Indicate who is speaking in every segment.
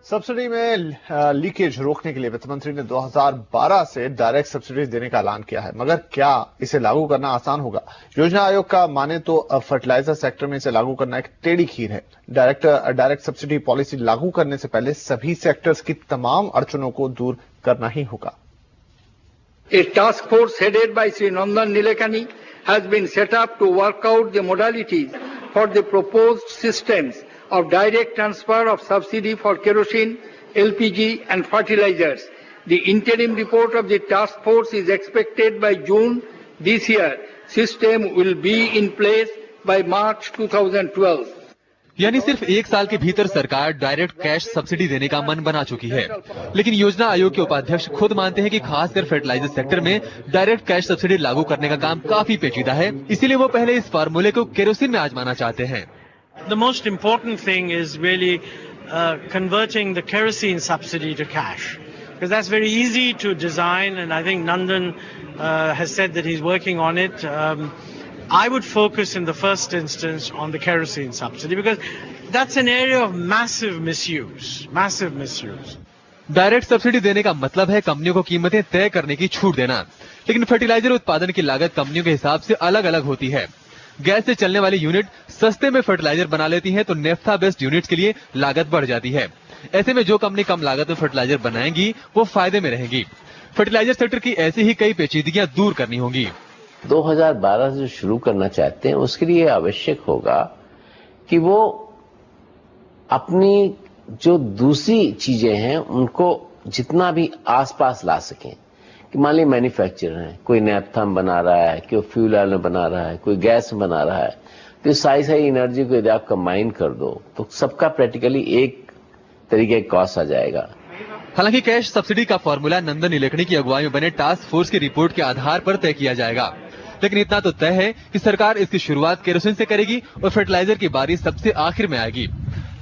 Speaker 1: Subsidy में leakage रोकने के लिए वित्त मंत्री ने 2012 से डायरेक्ट सब्सिडी देने का ऐलान किया है, मगर क्या इसे लागू करना आसान होगा? योजना आयोग का माने तो फर्टिलाइजर सेक्टर में इसे लागू करना एक टेढ़ी खीर है। डायरेक्ट सब्सिडी पॉलिसी लागू करने से पहले सभी सेक्टर्स की तमाम अड़चनों को दूर करना ही होगा।
Speaker 2: A task force headed by Sri Nandan Nilekani has been set up to work out the modalities for the proposed systems of direct transfer of subsidy for kerosene, LPG and fertilizers. The interim report of the task force is expected by June this year. System will be in place by March 2012.
Speaker 3: यानी सिर्फ एक साल के भीतर सरकार direct cash subsidy देने का मन बना चुकी है। लेकिन योजना आयोग के उपाध्यक्ष खुद मानते हैं कि खासकर फर्टिलाइजर सेक्टर में डायरेक्ट कैश सब्सिडी लागू करने का काम काफी पेचीदा है, इसीलिए वो पहले इस फार्मूले को केरोसिन में आजमाना चाहते हैं।
Speaker 4: The most important thing is really converting the kerosene subsidy to cash, because that's very easy to design, and I think Nandan has said that he's working on it. I would focus in the first instance on the kerosene subsidy because that's an area of massive misuse.
Speaker 3: Direct subsidy देने का मतलब है कंपनियों को कीमतें तय करने की छूट देना, लेकिन फर्टिलाइजर उत्पादन की लागत कंपनियों के हिसाब से अलग अलग होती है। गैस से चलने वाली यूनिट सस्ते में फर्टिलाइजर बना लेती है तो नेफ्था बेस्ड यूनिट्स के लिए लागत बढ़ जाती है। ऐसे में जो कंपनी कम लागत में फर्टिलाइजर बनाएंगी वो फायदे में रहेंगी। फर्टिलाइजर सेक्टर की ऐसी ही कई पेचीदगियां दूर करनी होंगी।
Speaker 5: 2012 से शुरू करना चाहते हैं, उसके लिए आवश्यक होगा कि वो अपनी जो दूसरी चीजें हैं उनको जितना भी आसपास ला सकें। कि मान लीजिए मैन्युफैक्चरर है, कोई नेफ्थम बना रहा है, कोई फ्यूल ऑयल बना रहा है, कोई गैस बना रहा है, तो सारी एनर्जी को यदि आप कंबाइन कर दो तो सबका प्रैक्टिकली एक तरीके का कॉस्ट आ जाएगा।
Speaker 3: हालांकि कैश सब्सिडी का फॉर्मूला नंदन नीलेकणी की अगुवाई में बने टास्क फोर्स की रिपोर्ट के आधार पर तय किया जाएगा, लेकिन इतना तो तय है कि सरकार इसकी शुरुआत केरोसिन से करेगी और फर्टिलाइजर की बारी सबसे आखिर में आएगी।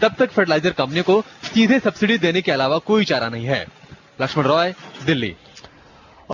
Speaker 3: तब तक फर्टिलाइजर कंपनियों को सीधे सब्सिडी देने के अलावा कोई चारा नहीं है। लक्ष्मण रॉय, दिल्ली।